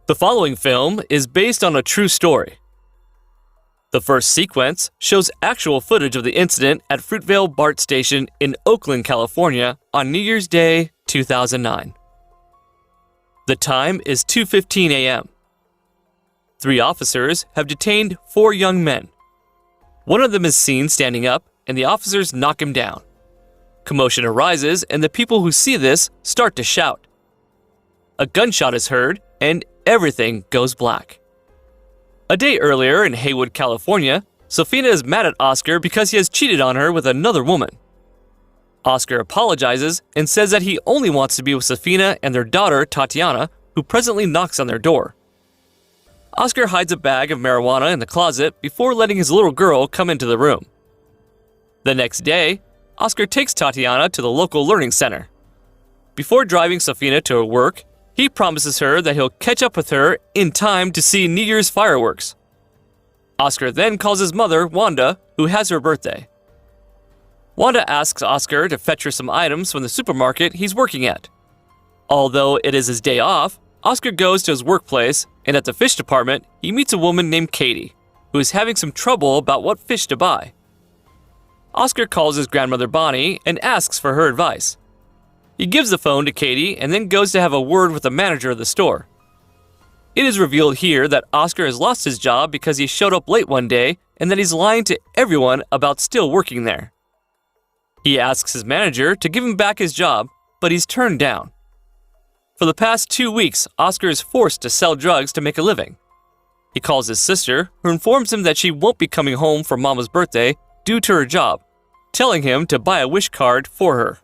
The following film is based on a true story. The first sequence shows actual footage of the incident at Fruitvale BART station in Oakland, California on New Year's Day, 2009. The time is 2:15 a.m. 3 officers have detained 4 young men. One of them is seen standing up, and the officers knock him down. Commotion arises, and the people who see this start to shout. A gunshot is heard, and everything goes black. A day earlier in Haywood, California, Sofina is mad at Oscar because he has cheated on her with another woman. Oscar apologizes and says that he only wants to be with Sofina and their daughter, Tatiana, who presently knocks on their door. Oscar hides a bag of marijuana in the closet before letting his little girl come into the room. The next day, Oscar takes Tatiana to the local learning center. Before driving Sofina to her work, he promises her that he'll catch up with her in time to see New Year's fireworks. Oscar then calls his mother, Wanda, who has her birthday. Wanda asks Oscar to fetch her some items from the supermarket he's working at. Although it is his day off, Oscar goes to his workplace, and at the fish department, he meets a woman named Katie, who is having some trouble about what fish to buy. Oscar calls his grandmother Bonnie and asks for her advice. He gives the phone to Katie and then goes to have a word with the manager of the store. It is revealed here that Oscar has lost his job because he showed up late one day and that he's lying to everyone about still working there. He asks his manager to give him back his job, but he's turned down. For the past 2 weeks, Oscar is forced to sell drugs to make a living. He calls his sister, who informs him that she won't be coming home for Mama's birthday due to her job, telling him to buy a wish card for her.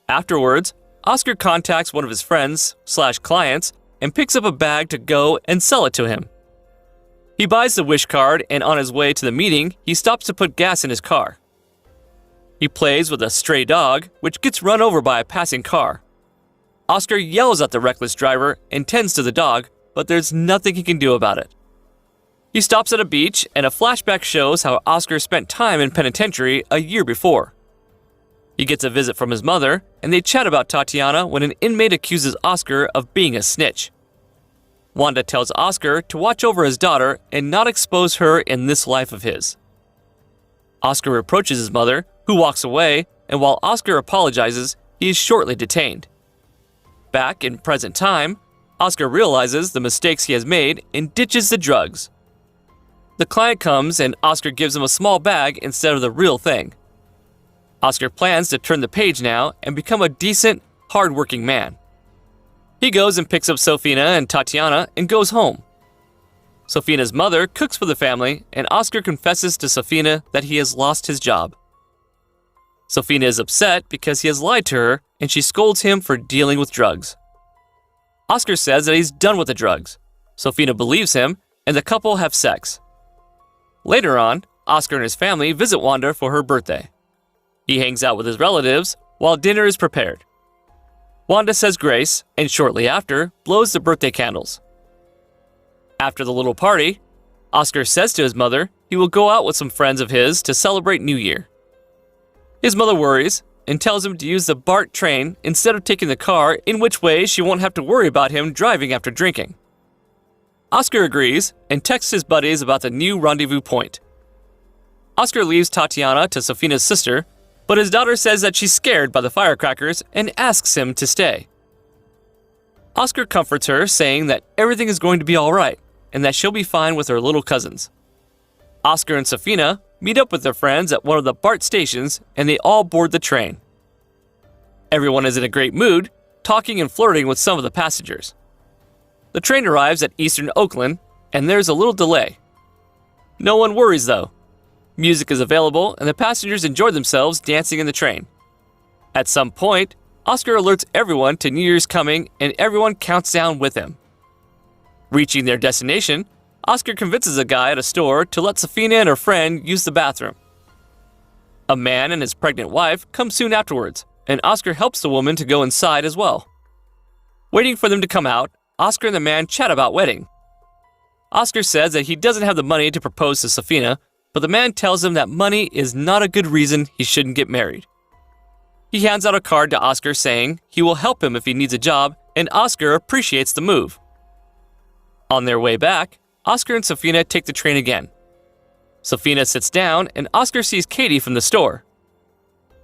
Afterwards, Oscar contacts one of his friends/clients and picks up a bag to go and sell it to him. He buys the wish card, and on his way to the meeting, he stops to put gas in his car. He plays with a stray dog, which gets run over by a passing car. Oscar yells at the reckless driver and tends to the dog, but there's nothing he can do about it. He stops at a beach, and a flashback shows how Oscar spent time in penitentiary a year before. He gets a visit from his mother, and they chat about Tatiana when an inmate accuses Oscar of being a snitch. Wanda tells Oscar to watch over his daughter and not expose her in this life of his. Oscar reproaches his mother, who walks away, and while Oscar apologizes, he is shortly detained. Back in present time, Oscar realizes the mistakes he has made and ditches the drugs. The client comes and Oscar gives him a small bag instead of the real thing. Oscar plans to turn the page now and become a decent, hard-working man. He goes and picks up Sofina and Tatiana and goes home. Sofina's mother cooks for the family, and Oscar confesses to Sofina that he has lost his job. Sofina is upset because he has lied to her, and she scolds him for dealing with drugs. Oscar says that he's done with the drugs. Sofina believes him, and the couple have sex. Later on, Oscar and his family visit Wanda for her birthday. He hangs out with his relatives while dinner is prepared. Wanda says grace, and shortly after, blows the birthday candles. After the little party, Oscar says to his mother he will go out with some friends of his to celebrate New Year. His mother worries and tells him to use the BART train instead of taking the car, in which way she won't have to worry about him driving after drinking. Oscar agrees and texts his buddies about the new rendezvous point. Oscar leaves Tatiana to Sofina's sister, but his daughter says that she's scared by the firecrackers and asks him to stay. Oscar comforts her, saying that everything is going to be all right and that she'll be fine with her little cousins. Oscar and Sofina meet up with their friends at one of the BART stations, and they all board the train. Everyone is in a great mood, talking and flirting with some of the passengers. The train arrives at eastern Oakland, and there's a little delay. No one worries though. Music is available, and the passengers enjoy themselves dancing in the train. At some point, Oscar alerts everyone to New Year's coming, and everyone counts down with him. Reaching their destination, Oscar convinces a guy at a store to let Sofina and her friend use the bathroom. A man and his pregnant wife come soon afterwards, and Oscar helps the woman to go inside as well. Waiting for them to come out, Oscar and the man chat about wedding. Oscar says that he doesn't have the money to propose to Sofina, but the man tells him that money is not a good reason he shouldn't get married. He hands out a card to Oscar saying he will help him if he needs a job, and Oscar appreciates the move. On their way back, Oscar and Sofina take the train again. Sofina sits down and Oscar sees Katie from the store.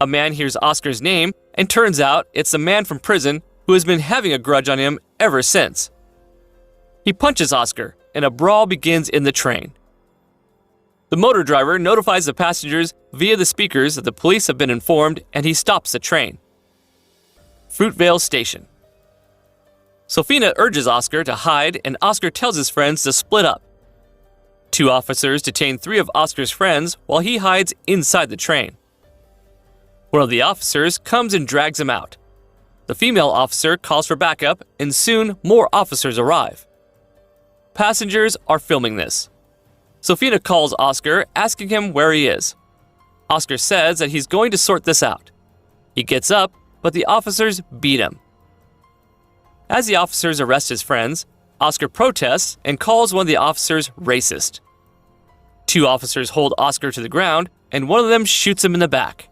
A man hears Oscar's name and turns out it's the man from prison who has been having a grudge on him ever since. He punches Oscar and a brawl begins in the train. The motor driver notifies the passengers via the speakers that the police have been informed and he stops the train. Fruitvale Station. Sofina urges Oscar to hide and Oscar tells his friends to split up. 2 officers detain 3 of Oscar's friends while he hides inside the train. One of the officers comes and drags him out. The female officer calls for backup and soon more officers arrive. Passengers are filming this. Sofina calls Oscar asking him where he is. Oscar says that he's going to sort this out. He gets up, but the officers beat him. As the officers arrest his friends, Oscar protests and calls one of the officers racist. 2 officers hold Oscar to the ground and one of them shoots him in the back.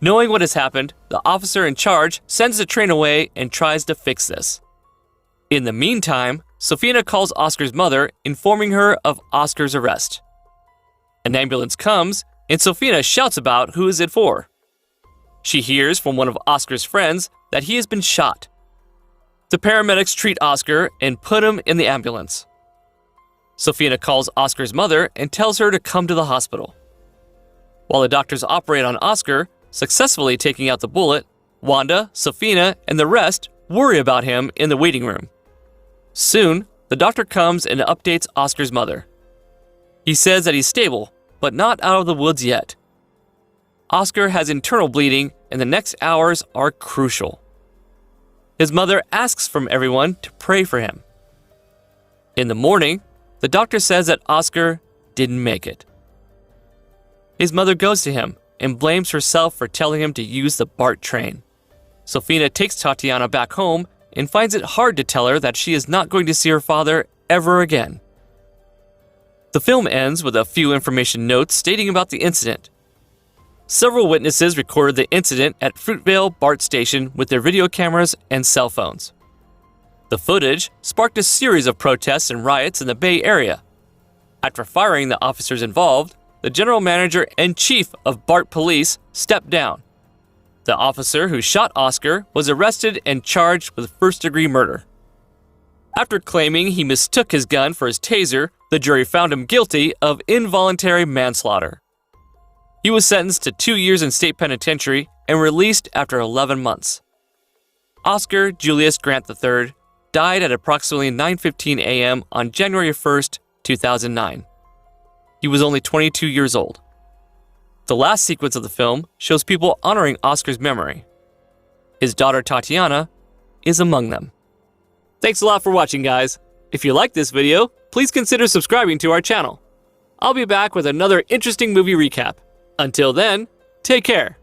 Knowing what has happened, the officer in charge sends the train away and tries to fix this. In the meantime, Sofina calls Oscar's mother, informing her of Oscar's arrest. An ambulance comes, and Sofina shouts about who is it for. She hears from one of Oscar's friends that he has been shot. The paramedics treat Oscar and put him in the ambulance. Sofina calls Oscar's mother and tells her to come to the hospital. While the doctors operate on Oscar, successfully taking out the bullet, Wanda, Sofina, and the rest worry about him in the waiting room. Soon, the doctor comes and updates Oscar's mother. He says that he's stable, but not out of the woods yet. Oscar has internal bleeding, and the next hours are crucial. His mother asks from everyone to pray for him. In the morning, the doctor says that Oscar didn't make it. His mother goes to him and blames herself for telling him to use the BART train. Sofina takes Tatiana back home and finds it hard to tell her that she is not going to see her father ever again. The film ends with a few information notes stating about the incident. Several witnesses recorded the incident at Fruitvale BART station with their video cameras and cell phones. The footage sparked a series of protests and riots in the Bay Area. After firing the officers involved, the general manager and chief of BART police stepped down. The officer who shot Oscar was arrested and charged with first-degree murder. After claiming he mistook his gun for his taser, the jury found him guilty of involuntary manslaughter. He was sentenced to 2 years in state penitentiary and released after 11 months. Oscar Julius Grant III died at approximately 9:15 a.m. on January 1st, 2009. He was only 22 years old. The last sequence of the film shows people honoring Oscar's memory. His daughter Tatiana is among them. Thanks a lot for watching, guys. If you liked this video, please consider subscribing to our channel. I'll be back with another interesting movie recap. Until then, take care.